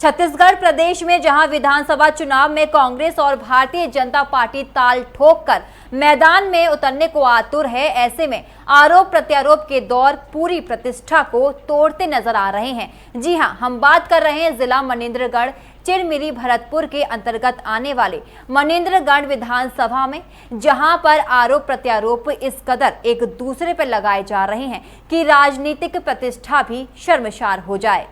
छत्तीसगढ़ प्रदेश में जहां विधानसभा चुनाव में कांग्रेस और भारतीय जनता पार्टी ताल ठोककर मैदान में उतरने को आतुर है, ऐसे में आरोप प्रत्यारोप के दौर पूरी प्रतिष्ठा को तोड़ते नजर आ रहे हैं। जी हां, हम बात कर रहे हैं जिला मनेन्द्रगढ़ चिरमिरी भरतपुर के अंतर्गत आने वाले मनेन्द्रगढ़ विधानसभा में, जहां पर आरोप प्रत्यारोप इस कदर एक दूसरे पर लगाए जा रहे हैं कि राजनीतिक प्रतिष्ठा भी शर्मसार हो जाए।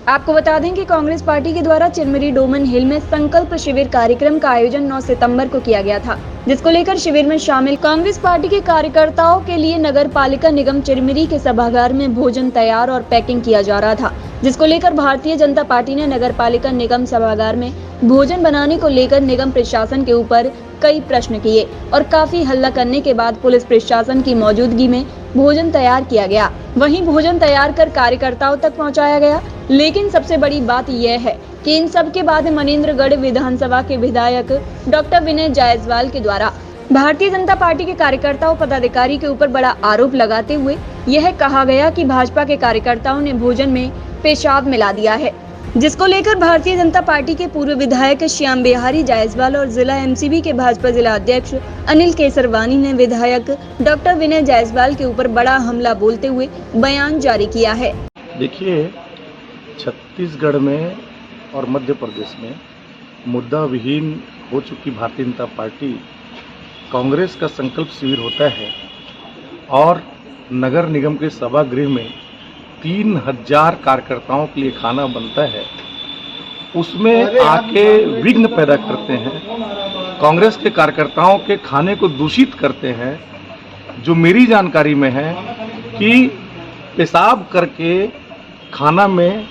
आपको बता दें कि कांग्रेस पार्टी के द्वारा चिरमिरी डोमन हिल में संकल्प शिविर कार्यक्रम का आयोजन 9 सितंबर को किया गया था, जिसको लेकर शिविर में शामिल कांग्रेस पार्टी के कार्यकर्ताओं के लिए नगर पालिका निगम चिरमिरी के सभागार में भोजन तैयार और पैकिंग किया जा रहा था, जिसको लेकर भारतीय जनता पार्टी ने नगर पालिका निगम सभागार में भोजन बनाने को लेकर निगम प्रशासन के ऊपर कई प्रश्न किए और काफी हल्ला करने के बाद पुलिस प्रशासन की मौजूदगी में भोजन तैयार किया गया। वहीं भोजन तैयार कर कार्यकर्ताओं तक पहुंचाया गया। लेकिन सबसे बड़ी बात यह है कि इन सब के बाद मनेन्द्रगढ़ विधानसभा के विधायक डॉक्टर विनय जायसवाल के द्वारा भारतीय जनता पार्टी के कार्यकर्ताओं पदाधिकारी के ऊपर बड़ा आरोप लगाते हुए यह कहा गया कि भाजपा के कार्यकर्ताओं ने भोजन में पेशाब मिला दिया है, जिसको लेकर भारतीय जनता पार्टी के पूर्व विधायक श्याम बिहारी जायसवाल और जिला एमसीबी के भाजपा जिला अध्यक्ष अनिल केसरवानी ने विधायक डॉक्टर विनय जायसवाल के ऊपर बड़ा हमला बोलते हुए बयान जारी किया है। देखिए, छत्तीसगढ़ में और मध्य प्रदेश में मुद्दा विहीन हो चुकी भारतीय जनता पार्टी, कांग्रेस का संकल्प शिविर होता है और नगर निगम के सभागृह में 3000 कार्यकर्ताओं के लिए खाना बनता है, उसमें आके विघ्न पैदा करते हैं, कांग्रेस के कार्यकर्ताओं के खाने को दूषित करते हैं। जो मेरी जानकारी में है कि पेशाब करके खाना में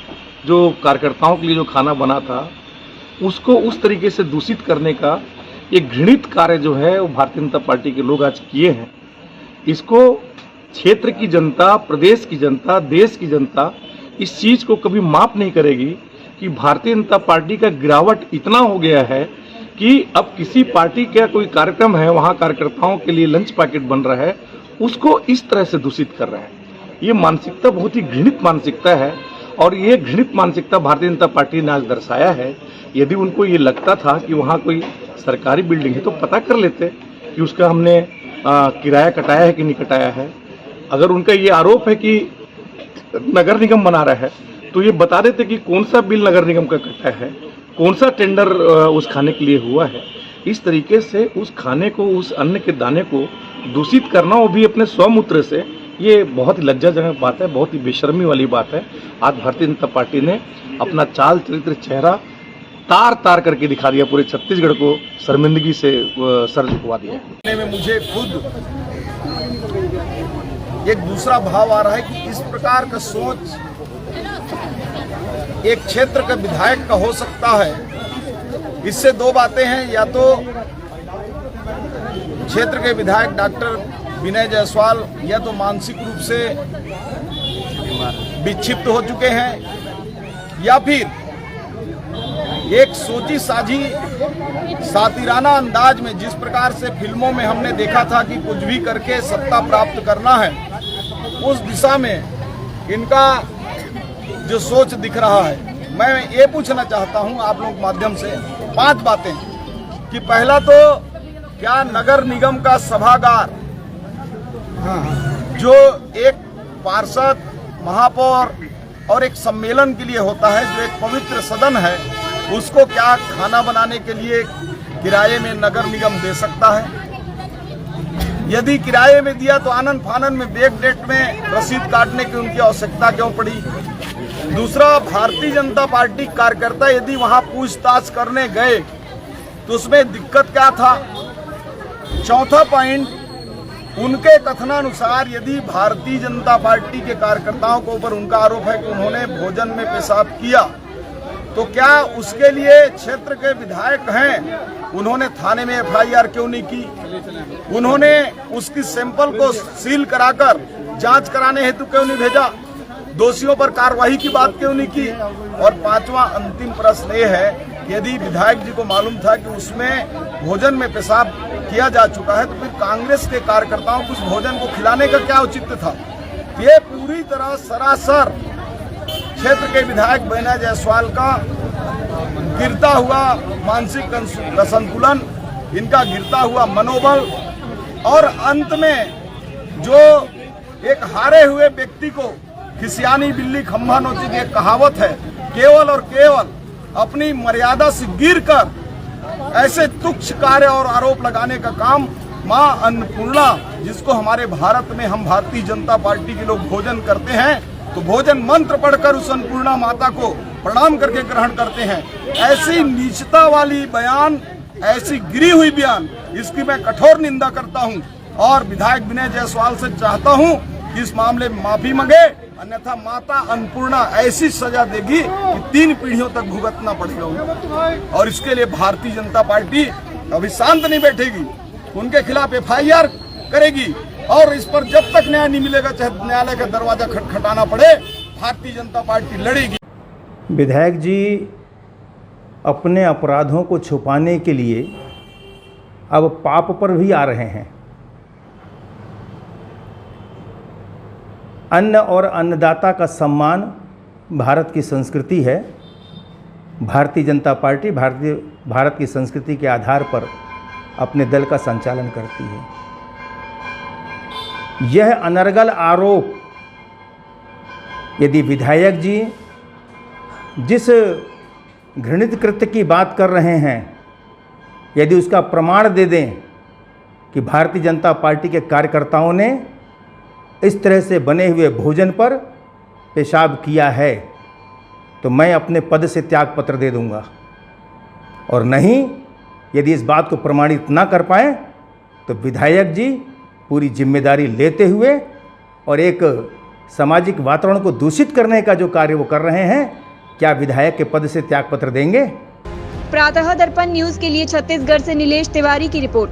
जो कार्यकर्ताओं के लिए जो खाना बना था उसको उस तरीके से दूषित करने का एक घृणित कार्य जो है वो भारतीय जनता पार्टी के लोग आज किए हैं। इसको क्षेत्र की जनता, प्रदेश की जनता, देश की जनता इस चीज़ को कभी माफ नहीं करेगी कि भारतीय जनता पार्टी का गिरावट इतना हो गया है कि अब किसी पार्टी का कोई कार्यक्रम है, वहाँ कार्यकर्ताओं के लिए लंच पैकेट बन रहा है, उसको इस तरह से दूषित कर रहा है। ये मानसिकता बहुत ही घृणित मानसिकता है और ये घृणित मानसिकता भारतीय जनता पार्टी ने आज दर्शाया है। यदि उनको ये लगता था कि वहाँ कोई सरकारी बिल्डिंग है तो पता कर लेते कि उसका हमने किराया कटाया है कि नहीं कटाया है। अगर उनका ये आरोप है कि नगर निगम बना रहा है तो ये बता देते कि कौन सा बिल नगर निगम का कटा है, कौन सा टेंडर उस खाने के लिए हुआ है। इस तरीके से उस खाने को, उस अन्न के दाने को दूषित करना, वो भी अपने स्वमूत्र से, ये बहुत ही लज्जाजनक बात है, बहुत ही बेशर्मी वाली बात है। आज भारतीय जनता पार्टी ने अपना चाल चरित्र, चेहरा तार तार करके दिखा दिया, पूरे छत्तीसगढ़ को शर्मिंदगी से सर झुकवा दिया। में मुझे खुद एक दूसरा भाव आ रहा है कि इस प्रकार का सोच एक क्षेत्र का विधायक का हो सकता है। इससे दो बातें हैं, या तो क्षेत्र के विधायक डॉक्टर विनय जायसवाल या तो मानसिक रूप से विक्षिप्त हो चुके हैं, या फिर एक सोची साझी सातिराना अंदाज में, जिस प्रकार से फिल्मों में हमने देखा था कि कुछ भी करके सत्ता प्राप्त करना है, उस दिशा में इनका जो सोच दिख रहा है। मैं ये पूछना चाहता हूं आप लोग माध्यम से 5 बातें कि पहला तो क्या नगर निगम का सभागार जो एक पार्षद, महापौर और एक सम्मेलन के लिए होता है, जो एक पवित्र सदन है, उसको क्या खाना बनाने के लिए किराए में नगर निगम दे सकता है? यदि किराए में दिया तो आनन फानन में बैक डेट में रसीद काटने की उनकी आवश्यकता क्यों पड़ी? दूसरा, भारतीय जनता पार्टी कार्यकर्ता यदि वहां पूछताछ करने गए तो उसमें दिक्कत क्या था? चौथा पॉइंट, उनके कथनानुसार यदि भारतीय जनता पार्टी के कार्यकर्ताओं के ऊपर उनका आरोप है कि उन्होंने भोजन में पेशाब किया, तो क्या उसके लिए क्षेत्र के विधायक हैं, उन्होंने थाने में एफआईआर क्यों नहीं की? उन्होंने उसकी सैंपल को सील कराकर जांच कराने हेतु क्यों नहीं भेजा? दोषियों पर कार्रवाई की बात क्यों नहीं की? और 5वां अंतिम प्रश्न ये है, यदि विधायक जी को मालूम था कि उसमें भोजन में पेशाब किया जा चुका है, तो फिर कांग्रेस के कार्यकर्ताओं को उस भोजन को खिलाने का क्या औचित्य था? ये पूरी तरह सरासर क्षेत्र के विधायक विनय जायसवाल का गिरता हुआ मानसिक संतुलन, इनका गिरता हुआ मनोबल और अंत में जो एक हारे हुए व्यक्ति को खिसियानी बिल्ली खंभा नोची की एक कहावत है, केवल और केवल अपनी मर्यादा से गिरकर ऐसे तुच्छ कार्य और आरोप लगाने का काम मां अन्नपूर्णा, जिसको हमारे भारत में हम भारतीय जनता पार्टी के लोग भोजन करते हैं तो भोजन मंत्र पढ़कर उस अन्नपूर्णा माता को प्रणाम करके ग्रहण करते हैं, ऐसी नीचता वाली बयान, ऐसी गिरी हुई बयान, इसकी मैं कठोर निंदा करता हूं और विधायक विनय जायसवाल से चाहता हूं कि इस मामले में माफी मांगे, अन्यथा माता अन्नपूर्णा ऐसी सजा देगी कि 3 पीढ़ियों तक भुगतना पड़ेगा उनको। और इसके लिए भारतीय जनता पार्टी अभी शांत नहीं बैठेगी, उनके खिलाफ FIR करेगी और इस पर जब तक न्याय नहीं मिलेगा, चाहे न्यायालय का दरवाजा खटखटाना पड़े, भारतीय जनता पार्टी लड़ेगी। विधायक जी अपने अपराधों को छुपाने के लिए अब पाप पर भी आ रहे हैं। अन्न और अन्नदाता का सम्मान भारत की संस्कृति है। भारतीय जनता पार्टी भारत की संस्कृति के आधार पर अपने दल का संचालन करती है। यह अनर्गल आरोप यदि विधायक जी जिस घृणित कृत्य की बात कर रहे हैं, यदि उसका प्रमाण दे दें कि भारतीय जनता पार्टी के कार्यकर्ताओं ने इस तरह से बने हुए भोजन पर पेशाब किया है, तो मैं अपने पद से त्यागपत्र दे दूंगा। और नहीं, यदि इस बात को प्रमाणित ना कर पाए तो विधायक जी पूरी जिम्मेदारी लेते हुए और एक सामाजिक वातावरण को दूषित करने का जो कार्य वो कर रहे हैं, क्या विधायक के पद से त्यागपत्र देंगे? प्रातः दर्पण न्यूज के लिए छत्तीसगढ़ से नीलेश तिवारी की रिपोर्ट।